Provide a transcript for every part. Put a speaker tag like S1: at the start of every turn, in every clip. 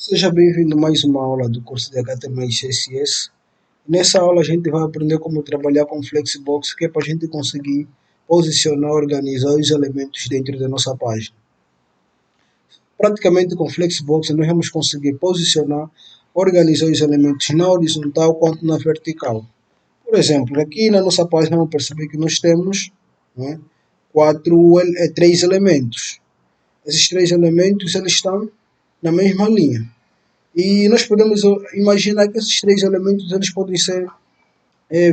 S1: Seja bem-vindo a mais uma aula do curso de HTML e CSS. Nessa aula a gente vai aprender como trabalhar com Flexbox, que é para a gente conseguir posicionar, organizar os elementos dentro da nossa página. Praticamente com Flexbox nós vamos conseguir posicionar, organizar os elementos na horizontal quanto na vertical. Por exemplo, aqui na nossa página vamos perceber que nós temos, né, três elementos. Esses três elementos eles estão na mesma linha. E nós podemos imaginar que esses três elementos eles podem ser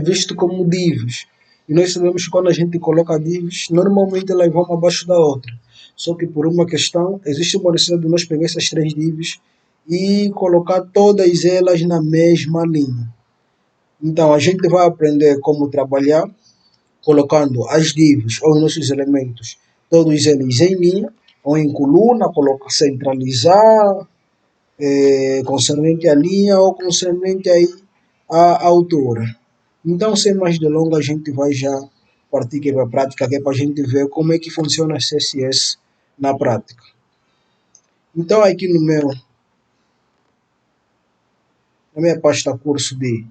S1: vistos como divs. E nós sabemos que quando a gente coloca divs, normalmente elas vão abaixo da outra. Só que por uma questão, existe uma necessidade de nós pegar essas três divs e colocar todas elas na mesma linha. Então a gente vai aprender como trabalhar colocando as divs ou os nossos elementos, todos eles em linha ou em coluna, colocar, centralizar, concernente à linha ou concernente aí à autora. Então, sem mais delongas, a gente vai já partir para a prática, que é para a gente ver como é que funciona a CSS na prática. Então, aqui na minha pasta curso de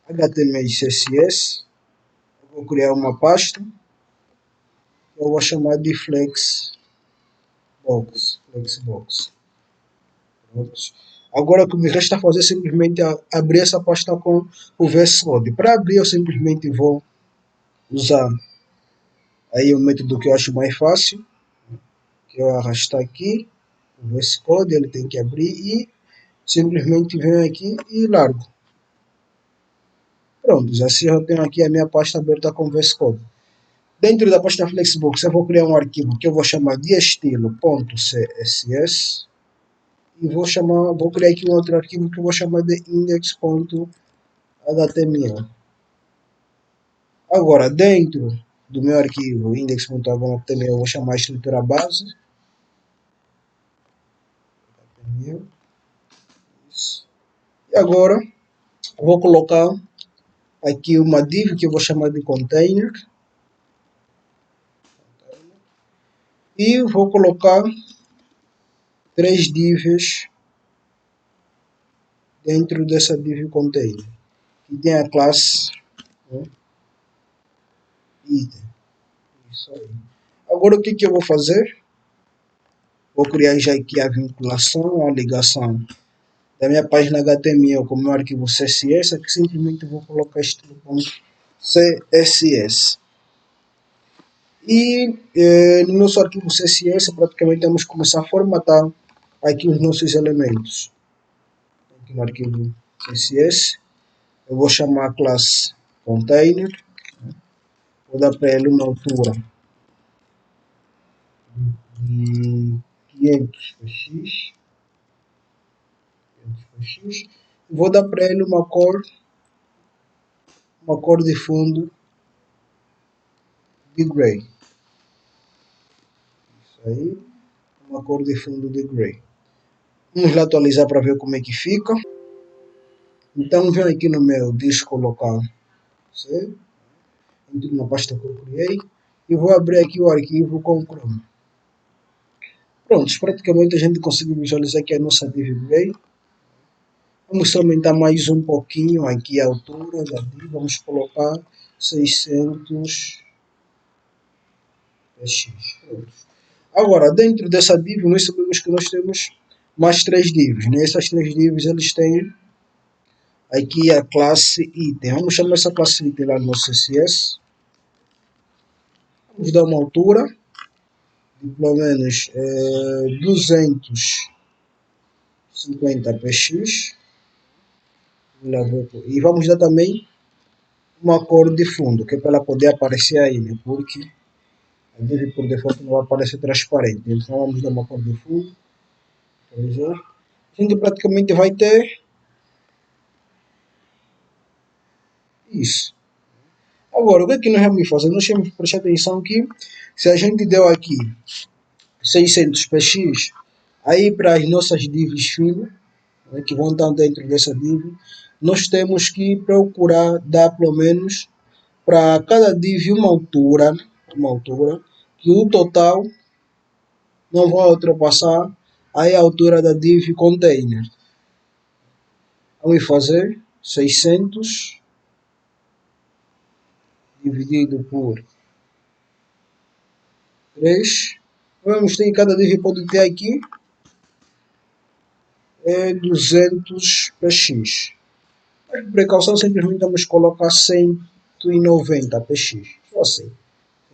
S1: HTML e CSS, eu vou criar uma pasta, eu vou chamar de Flexbox. Agora o que me resta fazer é simplesmente abrir essa pasta com o VS Code. Para abrir eu simplesmente vou usar aí o método que eu acho mais fácil, que eu arrastar aqui, o VS Code, ele tem que abrir e simplesmente venho aqui e largo. Pronto, assim eu tenho aqui a minha pasta aberta com o VS Code. Dentro da pasta Flexbox eu vou criar um arquivo que eu vou chamar de estilo.css e vou criar aqui um outro arquivo que eu vou chamar de index.html. Agora, dentro do meu arquivo index.html, eu vou chamar a estrutura base. E agora, vou colocar aqui uma div que eu vou chamar de container. E vou colocar três divs dentro dessa div container. Que tem a classe, né, item. Isso aí. Agora o que eu vou fazer? Vou criar já aqui a vinculação, a ligação da minha página HTML com o meu arquivo CSS. Aqui simplesmente vou colocar estilo.css. E no nosso arquivo CSS praticamente vamos começar a formatar aqui os nossos elementos. Aqui no arquivo CSS eu vou chamar a classe container, vou dar para ele uma altura de 500 px, vou dar para ele uma cor de fundo de gray. Isso aí, uma cor de fundo de gray. Vamos lá atualizar para ver como é que fica. Então venho aqui no meu disco local, certo? Entro na pasta que eu criei e vou abrir aqui o arquivo com o Chrome. Pronto, praticamente a gente conseguiu visualizar aqui a nossa div gray. Vamos aumentar mais um pouquinho aqui a altura da div, vamos colocar 600 px. Agora, dentro dessa div, nós sabemos que nós temos mais três divs, né? Essas três divs, eles têm aqui a classe item. Vamos chamar essa classe item lá no CSS. Vamos dar uma altura de pelo menos 250 px. E vamos dar também uma cor de fundo, que é para ela poder aparecer aí, né? Porque a div por default não vai aparecer transparente. Então vamos dar uma cor de fundo. A gente praticamente vai ter isso. Agora, o que é que nós vamos fazer? Nós temos que prestar atenção que se a gente deu aqui 600 px, aí para as nossas divs finas, né, que vão estar dentro dessa div, nós temos que procurar dar pelo menos para cada div uma altura, que o total não vai ultrapassar Aí a altura da div container. Vamos fazer 600 dividido por 3. Vamos ter que cada div pode ter aqui é 200 px. Mas por precaução simplesmente vamos colocar 190 px. Só assim.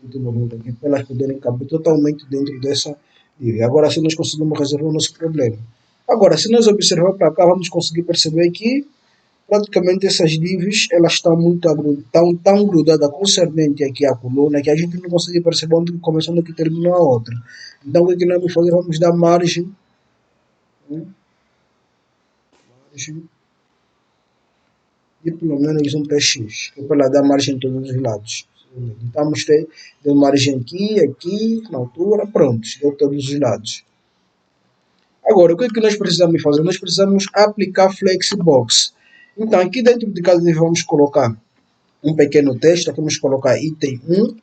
S1: 190 aqui para elas poderem caber totalmente dentro dessa div. Agora assim nós conseguimos resolver o nosso problema. Agora, se nós observarmos para cá, vamos conseguir perceber que praticamente essas divs elas estão muito tão grudadas concernente aqui à coluna que a gente não consegue perceber onde começa e onde termina a outra. Então o que nós vamos fazer? Vamos dar margem, né? Margem de pelo menos um px, que é para dar margem em todos os lados. Então vamos ter margem aqui, aqui, na altura, pronto, deu todos os lados. Agora, o que nós precisamos fazer? Nós precisamos aplicar Flexbox. Então, aqui dentro de cada div vamos colocar um pequeno texto. Aqui vamos colocar item 1.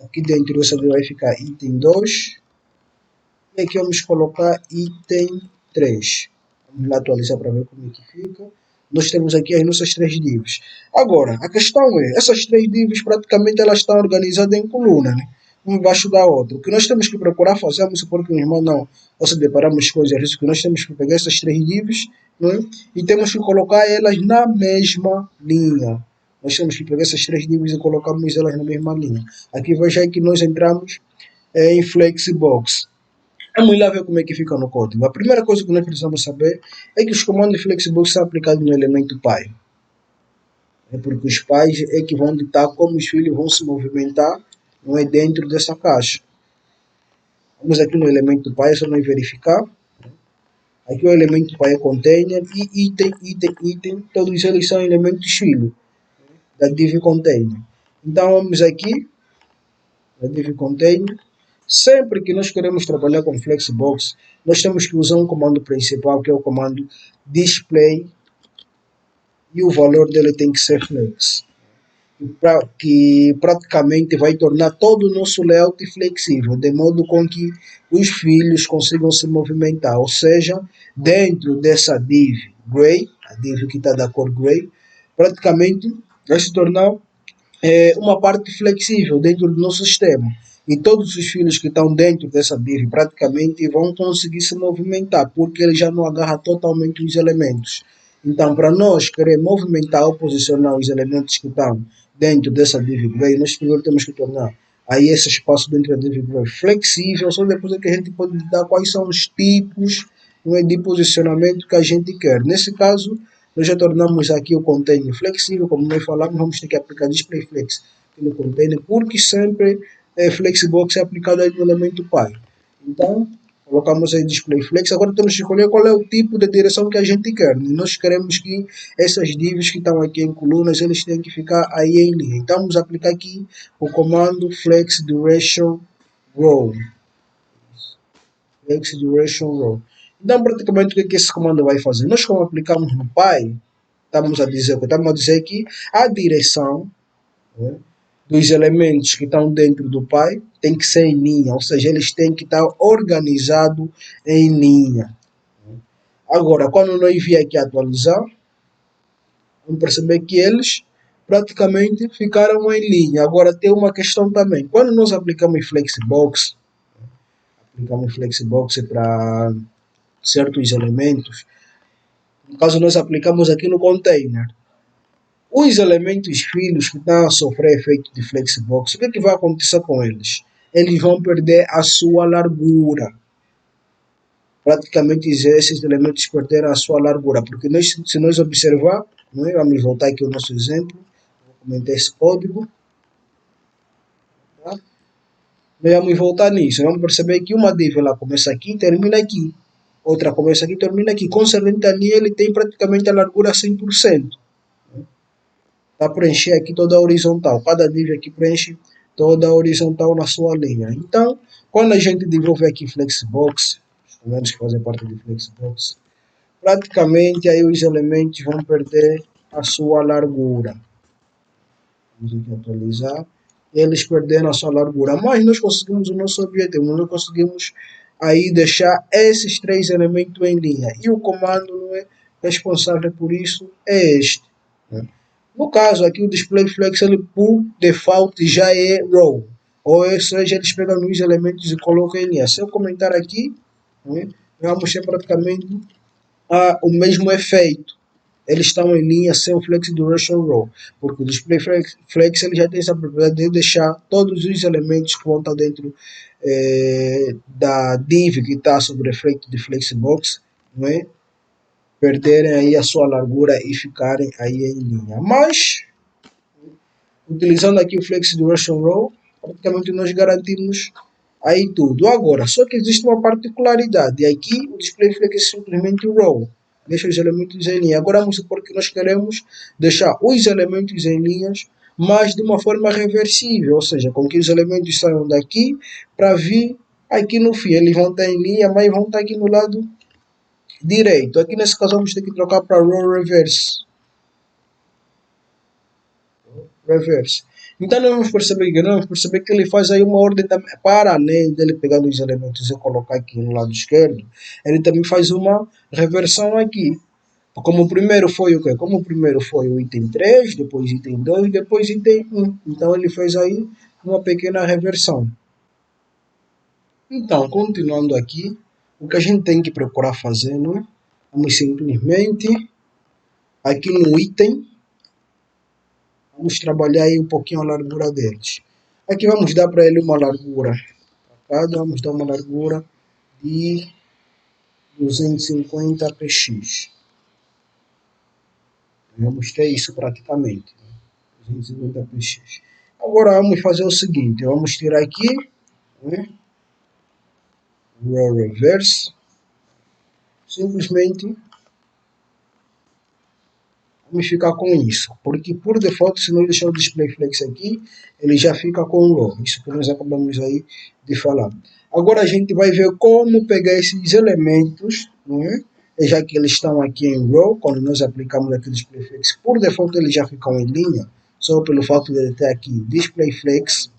S1: Aqui dentro dessa div vai ficar item 2. E aqui vamos colocar item 3. Vamos lá atualizar para ver como é que fica. Nós temos aqui as nossas 3 divs. Agora, a questão é, essas 3 divs praticamente elas estão organizadas em coluna, né? Uma embaixo da outra. O que nós temos que procurar fazer, vamos supor que o irmão não, nós deparamos com isso, que nós temos que pegar essas 3 divs, né? E temos que colocar elas na mesma linha. Nós temos que pegar essas 3 divs e colocarmos elas na mesma linha. Aqui veja aí que nós entramos em Flexbox. Vamos lá ver como é que fica no código. A primeira coisa que nós precisamos saber é que os comandos de Flexbox são aplicados no elemento pai. É porque os pais é que vão ditar como os filhos vão se movimentar, não é, dentro dessa caixa. Vamos aqui no elemento pai, é só nós verificar. Aqui o elemento pai é container e item, todos eles são elementos filho da div container. Então vamos aqui, na div container. Sempre que nós queremos trabalhar com Flexbox, nós temos que usar um comando principal, que é o comando display, e o valor dele tem que ser flex, que praticamente vai tornar todo o nosso layout flexível, de modo com que os filhos consigam se movimentar, ou seja, dentro dessa div gray, a div que está da cor gray, praticamente vai se tornar uma parte flexível dentro do nosso sistema. E todos os filhos que estão dentro dessa div praticamente vão conseguir se movimentar, porque ele já não agarra totalmente os elementos. Então, para nós querer movimentar ou posicionar os elementos que estão dentro dessa div gray, nós primeiro temos que tornar aí esse espaço dentro da div gray flexível, só depois é que a gente pode dar quais são os tipos de posicionamento que a gente quer. Nesse caso, nós já tornamos aqui o container flexível, como nós falamos, vamos ter que aplicar display flex no container, porque sempre Flexbox é aplicado aí no elemento pai. Então, colocamos aí display flex. Agora temos que escolher qual é o tipo de direção que a gente quer. E nós queremos que essas divs que estão aqui em colunas, eles têm que ficar aí em linha. Então, vamos aplicar aqui o comando flex duration row. Flex duration row. Então, praticamente, o que esse comando vai fazer? Nós, como aplicamos no pai, estamos a dizer que a direção, né, dos elementos que estão dentro do pai tem que ser em linha, ou seja, eles têm que estar organizados em linha. Agora, quando nós vier aqui atualizar, vamos perceber que eles praticamente ficaram em linha. Agora, tem uma questão também. Quando nós aplicamos Flexbox para certos elementos, no caso nós aplicamos aqui no container, os elementos filhos que estão a sofrer efeito de Flexbox, o que vai acontecer com eles? Eles vão perder a sua largura. Praticamente esses elementos perderam a sua largura, porque se nós observar, vamos voltar aqui ao nosso exemplo, vou comentar esse código. Tá? Nós vamos voltar nisso, vamos perceber que uma div ela começa aqui e termina aqui. Outra começa aqui e termina aqui. Concernente a linha, ele tem praticamente a largura 100%. Para preencher aqui toda a horizontal. Cada div aqui preenche toda a horizontal na sua linha. Então, quando a gente desenvolve aqui Flexbox, os comandos que fazem parte de Flexbox, praticamente aí os elementos vão perder a sua largura. Vamos aqui atualizar. Eles perderam a sua largura, mas nós conseguimos o nosso objetivo, nós conseguimos aí deixar esses três elementos em linha. E o comando não é responsável por isso é este. Né? No caso aqui, o display flex, ele por default já é row. Ou seja, eles pegam os elementos e colocam em linha. Se eu comentar aqui, né, vamos ter praticamente o mesmo efeito. Eles estão em linha sem o Flex Duration Row, porque o Display Flex ele já tem essa propriedade de deixar todos os elementos que vão estar dentro da div que está sobre o efeito de Flexbox, não é? Perderem aí a sua largura e ficarem aí em linha. Mas, utilizando aqui o Flex Duration Row, praticamente nós garantimos aí tudo. Agora, só que existe uma particularidade. Aqui o display flex é simplesmente o row. Deixa os elementos em linha. Agora vamos supor que nós queremos deixar os elementos em linhas, mas de uma forma reversível. Ou seja, com que os elementos saiam daqui para vir aqui no fim. Eles vão estar em linha, mas vão estar aqui no lado direito. Aqui nesse caso vamos ter que trocar para row reverse. Reverse. Então nós vamos perceber que ele faz aí uma ordem para além dele pegar os elementos e colocar aqui no lado esquerdo, ele também faz uma reversão aqui. Como o primeiro foi o quê? Como o primeiro foi o item 3, depois item 2, depois item 1. Então ele fez aí uma pequena reversão. Então, continuando aqui, o que a gente tem que procurar fazer, não é? Vamos simplesmente aqui no item vamos trabalhar aí um pouquinho a largura deles. Aqui vamos dar para ele uma largura. Vamos dar uma largura de 250 px. Vamos ter isso praticamente. 250 px. Agora vamos fazer o seguinte. Vamos tirar aqui. Né, row reverse. Simplesmente vamos ficar com isso, porque por default, se nós deixar o display flex aqui, ele já fica com o row, isso que nós acabamos aí de falar. Agora a gente vai ver como pegar esses elementos, não é? Já que eles estão aqui em row, quando nós aplicamos aqui o display flex, por default eles já ficam em linha, só pelo fato de ele ter aqui display flex.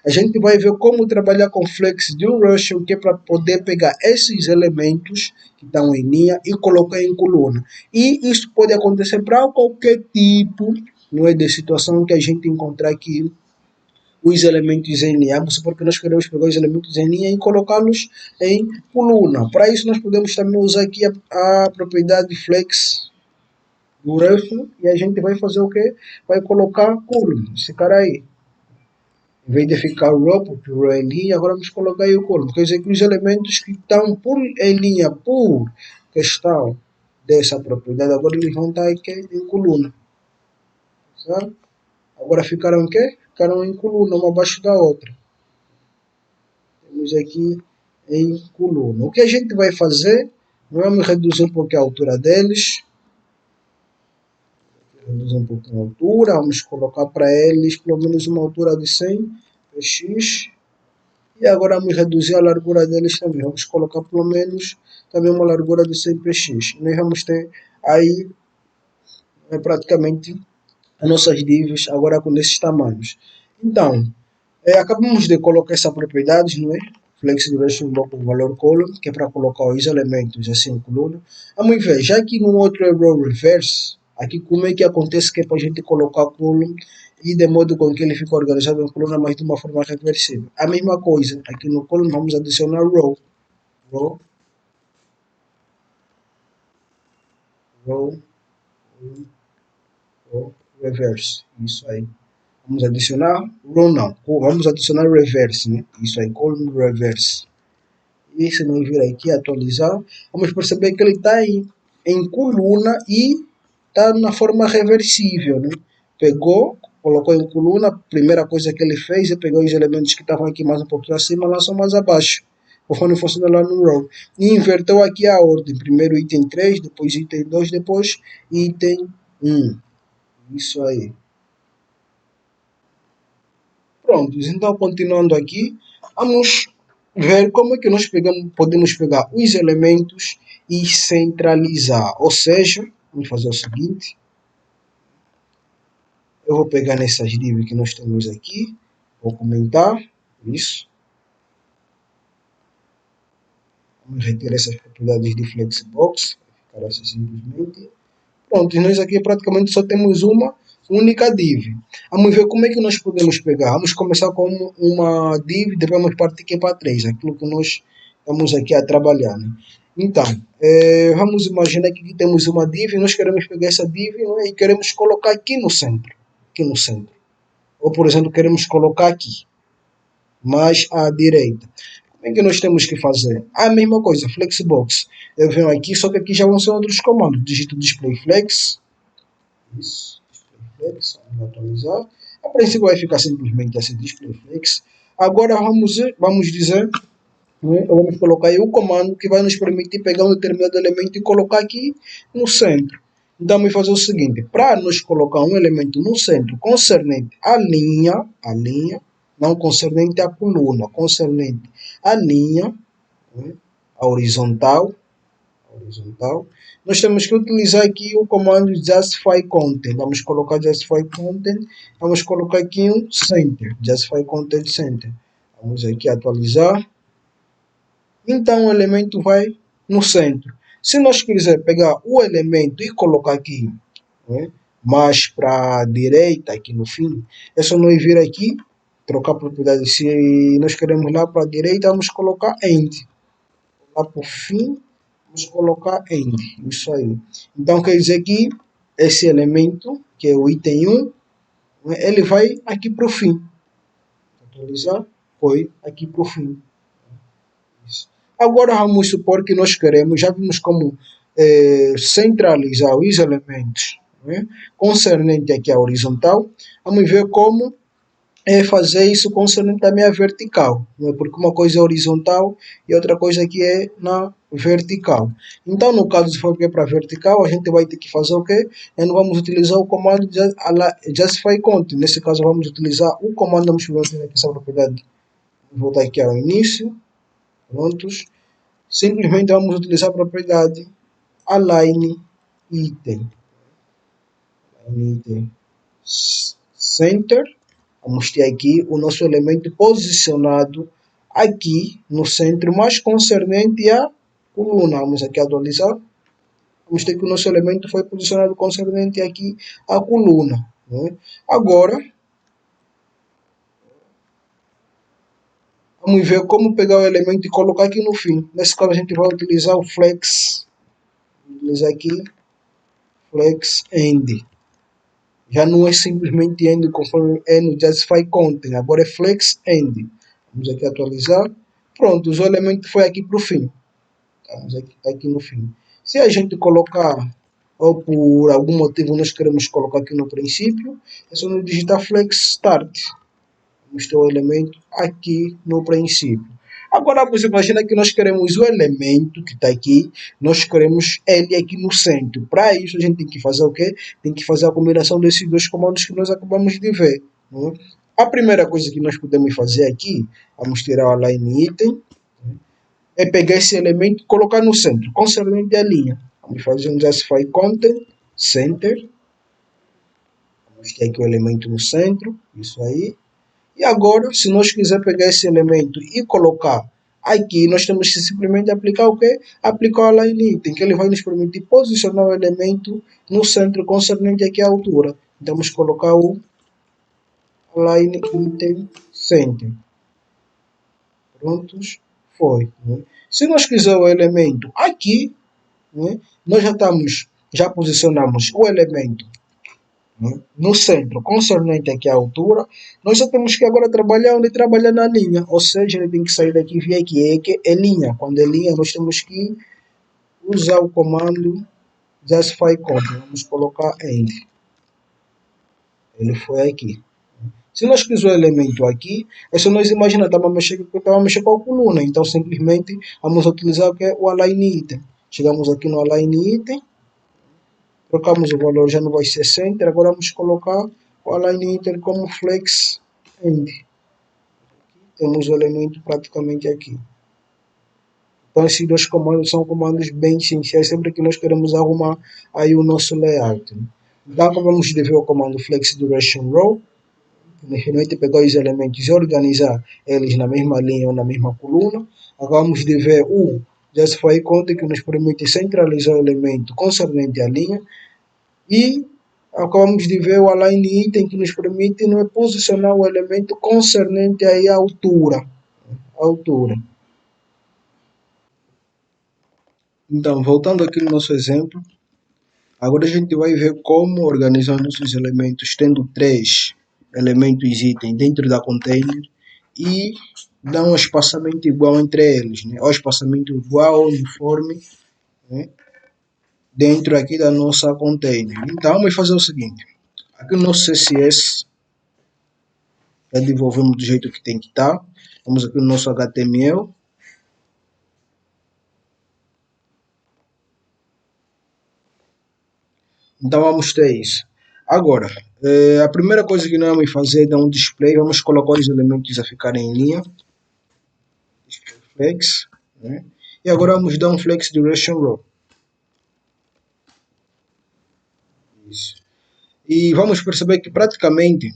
S1: A gente vai ver como trabalhar com flex duration, que é para poder pegar esses elementos que estão em linha e colocar em coluna. E isso pode acontecer para qualquer tipo, não é, de situação que a gente encontrar aqui os elementos em linha. Vamos supor que nós queremos pegar os elementos em linha e colocá-los em coluna. Para isso nós podemos também usar aqui a propriedade flex duration e a gente vai fazer o que? Vai colocar coluna, esse cara aí. Em vez de ficar o row, porque o row é em linha, agora vamos colocar aí o coluna. Quer dizer que os elementos que estão em linha por questão dessa propriedade, agora eles vão estar aqui em coluna. Certo? Agora ficaram o quê? Ficaram em coluna, uma abaixo da outra. Temos aqui em coluna. O que a gente vai fazer? Vamos reduzir um pouquinho a altura deles. Reduzir um pouquinho a altura. Vamos colocar para eles pelo menos uma altura de 100 px. E agora vamos reduzir a largura deles também. Vamos colocar pelo menos também uma largura de 100 px. Nós vamos ter aí praticamente as nossas divs agora com esses tamanhos. Então, acabamos de colocar essa propriedade, não é? Flex Duration Block com valor column, que é para colocar os elementos assim em coluna. Vamos ver, já que no outro é row reverse, aqui como é que acontece que é para a gente colocar column e de modo com que ele fica organizado em coluna, mas de uma forma reversível. A mesma coisa, aqui no column vamos adicionar row. Row, row, row, reverse. Isso aí. Vamos adicionar row não, vamos adicionar reverse, né? Isso aí, column reverse. E se nós vir aqui atualizar, vamos perceber que ele está em coluna e está na forma reversível, né? Pegou, colocou em coluna, primeira coisa que ele fez é pegar os elementos que estavam aqui mais um pouquinho acima, lançou mais abaixo, conforme funciona lá no row. E inverteu aqui a ordem, primeiro item 3, depois item 2, depois item 1. Isso aí. Prontos, então continuando aqui, vamos ver como é que nós podemos pegar os elementos e centralizar. Ou seja, vamos fazer o seguinte, eu vou pegar nessas divs que nós temos aqui, vou comentar, isso. Vamos retirar essas propriedades de Flexbox, vai ficar assim simplesmente. Pronto, nós aqui praticamente só temos uma única div. Vamos ver como é que nós podemos pegar. Vamos começar com uma div, depois vamos partir aqui para 3, aquilo que nós estamos aqui a trabalhar. Né? Então, vamos imaginar que aqui temos uma div, nós queremos pegar essa div, né, e queremos colocar aqui no centro. Aqui no centro. Ou, por exemplo, queremos colocar aqui, mais à direita. Como é que nós temos que fazer? A mesma coisa, Flexbox. Eu venho aqui, só que aqui já vão ser outros comandos. Digito display flex. Isso, display flex. Vamos atualizar. A princípio vai ficar simplesmente assim, display flex. Agora vamos dizer, né, vamos colocar aí o comando que vai nos permitir pegar um determinado elemento e colocar aqui no centro. Então vamos fazer o seguinte, para nós colocar um elemento no centro concernente à linha, não concernente à coluna, concernente à linha, né, a horizontal, nós temos que utilizar aqui o comando justify content. Vamos colocar justify content, vamos colocar aqui um center, justify content center. Vamos aqui atualizar. Então o elemento vai no centro. Se nós quiser pegar o elemento e colocar aqui, né, mais para a direita, aqui no fim, é só nós vir aqui, trocar a propriedade. Se nós queremos lá para a direita, vamos colocar end. Lá para o fim, vamos colocar end. Isso aí. Então quer dizer que esse elemento, que é o item 1, ele vai aqui para o fim. Atualizar, foi aqui para o fim. Isso. Agora vamos supor que nós queremos, já vimos como centralizar os elementos, né, concernente aqui à horizontal. Vamos ver como fazer isso concernente também à vertical, né, porque uma coisa é horizontal e outra coisa aqui é na vertical. Então, no caso, se for para vertical, a gente vai ter que fazer o quê? Nós vamos utilizar o comando justify content. Nesse caso, vamos utilizar o comando, vamos ver aqui essa propriedade. Vou voltar aqui ao início. Prontos. Simplesmente vamos utilizar a propriedade align item. Center. Vamos ter aqui o nosso elemento posicionado aqui no centro, mais concernente à coluna. Vamos aqui atualizar. Vamos ter que o nosso elemento foi posicionado concernente aqui à coluna. Né? Agora, vamos ver como pegar o elemento e colocar aqui no fim. Nesse caso, a gente vai utilizar o flex. Vou utilizar aqui flex end. Já não é simplesmente end conforme é no justify content, agora é flex end. Vamos aqui atualizar. Pronto, o elemento foi aqui para o fim. Vamos aqui no fim. Se a gente colocar, ou por algum motivo nós queremos colocar aqui no princípio, é só no digitar flex start. Vamos ter o elemento aqui no princípio. Agora você imagina que nós queremos o elemento que está aqui, nós queremos ele aqui no centro. Para isso a gente tem que fazer o quê? Tem que fazer a combinação desses dois comandos que nós acabamos de ver. Né? A primeira coisa que nós podemos fazer aqui, vamos tirar o align item, é pegar esse elemento e colocar no centro, concernente à linha. Vamos fazer um justify content, center. Vamos ter aqui o elemento no centro, isso aí. E agora, se nós quiser pegar esse elemento e colocar aqui, nós temos que simplesmente aplicar o quê? Aplicar o align item, que ele vai nos permitir posicionar o elemento no centro concernente aqui à altura. Então, vamos colocar o align item center. Prontos? Foi. Né? Se nós quisermos o elemento aqui, né, nós já posicionamos o elemento no centro, concernente aqui à altura, nós só temos que agora trabalhar onde trabalha na linha, ou seja, ele tem que sair daqui e vir aqui, que é linha. Quando é linha, nós temos que usar o comando justify content, vamos colocar end. Ele foi aqui. Se nós quisermos o elemento aqui, é só nós imaginar, estava a mexer com a coluna, então simplesmente vamos utilizar o que é o align item. Chegamos aqui no align item, trocamos o valor, já não vai ser center, agora vamos colocar o align item como flex end. Temos o elemento praticamente aqui. Então esses dois comandos são comandos bem essenciais sempre que nós queremos arrumar aí o nosso layout. Então vamos ver o comando flex duration row. Realmente pegar os elementos e organizar eles na mesma linha ou na mesma coluna. Acabamos de ver o justify content que nos permite centralizar o elemento concernente à linha e acabamos de ver o align item que nos permite posicionar o elemento concernente aí à altura. Então, voltando aqui no nosso exemplo, agora a gente vai ver como organizar nossos elementos tendo três elementos item dentro da container e dar um espaçamento igual entre eles, né? Ou espaçamento igual, uniforme, né? Dentro aqui da nossa container. Então vamos fazer o seguinte, aqui no nosso CSS já desenvolvemos do jeito que tem que estar, vamos aqui no nosso HTML, então vamos ter isso. Agora, a primeira coisa que nós vamos fazer é dar um display, vamos colocar os elementos a ficarem em linha, flex, né? E agora vamos dar um flex duration row. Isso. E vamos perceber que praticamente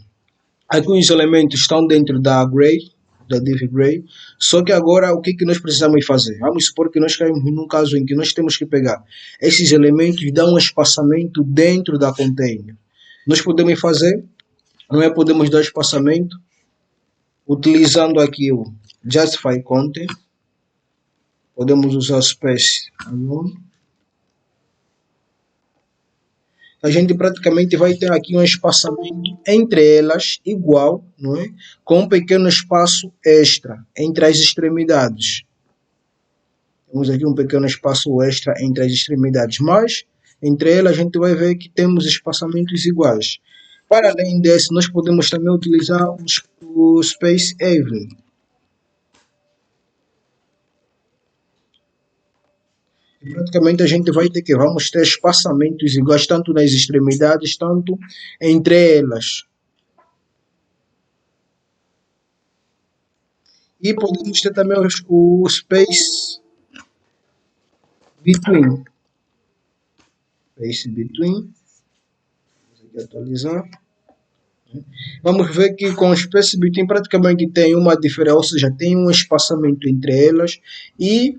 S1: aqui os elementos estão dentro da Gray, da div Gray, só que agora o que nós precisamos fazer? Vamos supor que nós caímos num caso em que nós temos que pegar esses elementos e dar um espaçamento dentro da container. Nós podemos fazer, não é? Podemos dar espaçamento utilizando aqui o justify content, podemos usar space alone. A gente praticamente vai ter aqui um espaçamento entre elas igual, não é? Com um pequeno espaço extra entre as extremidades. Temos aqui um pequeno espaço extra entre as extremidades, mas entre elas a gente vai ver que temos espaçamentos iguais. Para além desse, nós podemos também utilizar o Space Evening. E praticamente a gente vai ter que vamos ter espaçamentos iguais tanto nas extremidades, tanto entre elas. E podemos ter também o Space Between. Space Between. Vamos aqui atualizar. Vamos ver que com o Space Between praticamente tem uma diferença, ou seja, tem um espaçamento entre elas e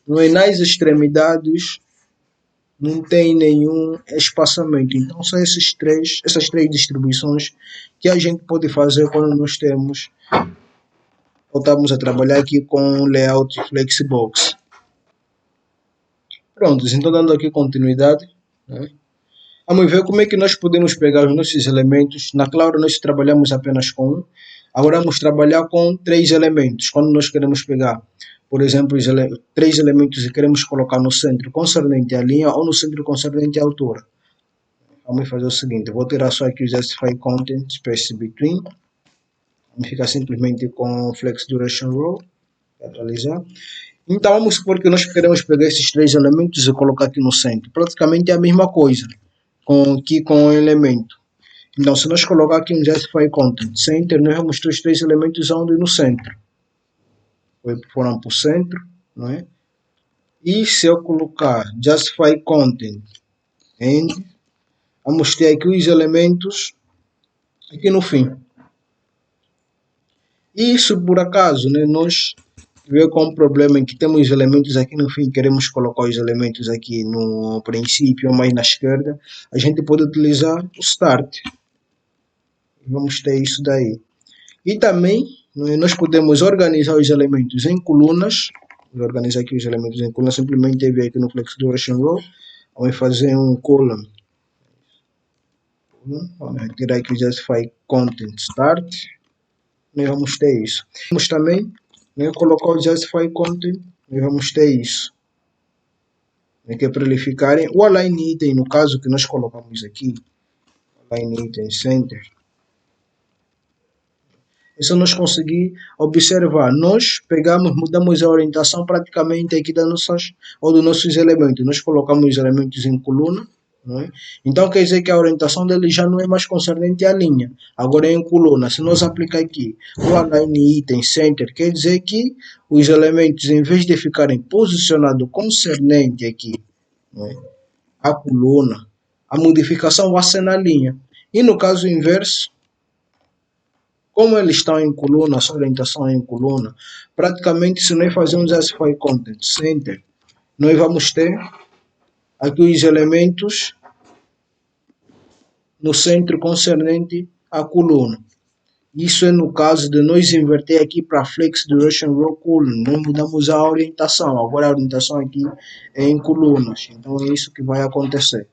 S1: nas extremidades não tem nenhum espaçamento. Então são essas três distribuições que a gente pode fazer quando nós temos ou estamos a trabalhar aqui com layout Flexbox. Prontos, então dando aqui continuidade, né? Vamos ver como é que nós podemos pegar os nossos elementos. Na Cloud nós trabalhamos apenas com um. Agora vamos trabalhar com três elementos. Quando nós queremos pegar, por exemplo, três elementos e queremos colocar no centro concernente à linha ou no centro concernente à altura. Vamos fazer o seguinte, vou tirar só aqui o Justify Content Space Between. Vamos ficar simplesmente com Flex Duration Row. Atualizar. Então vamos supor que nós queremos pegar esses três elementos e colocar aqui no centro. Praticamente é a mesma coisa com o elemento. Então, se nós colocar aqui um Justify Content Center, nós vamos ter os três elementos onde no centro. Foram para o centro, não é? E se eu colocar Justify Content End, vamos ter aqui os elementos aqui no fim. E se por acaso, né, nós tiver com um problema em que temos elementos aqui no fim, queremos colocar os elementos aqui no princípio, mais na esquerda, a gente pode utilizar o Start. Vamos ter isso daí. E também nós podemos organizar os elementos em colunas. Vou organizar aqui os elementos em colunas, simplesmente vir aqui no Flex Duration Row. Vamos fazer um column. Vamos retirar aqui o Justify Content Start. Nós vamos ter isso. Vamos também colocar o Justify Content. Nós vamos ter isso. Que é para ele ficarem. O Align Item, no caso que nós colocamos aqui. Align Item Center. É só nós conseguir observar. Nós pegamos, mudamos a orientação praticamente aqui das nossas, ou dos nossos elementos. Nós colocamos os elementos em coluna. Não é? Então quer dizer que a orientação dele já não é mais concernente à linha. Agora é em coluna. Se nós aplicar aqui o Align Item Center, quer dizer que os elementos, em vez de ficarem posicionados concernente aqui, não é? A coluna, a modificação vai ser na linha. E no caso inverso, Como eles estão em coluna, a sua orientação é em coluna, praticamente se nós fazemos SFI Content Center, nós vamos ter aqui os elementos no centro concernente à coluna. Isso é no caso de nós inverter aqui para Flex Duration Row Column. Nós mudamos a orientação. Agora a orientação aqui é em colunas. Então é isso que vai acontecer.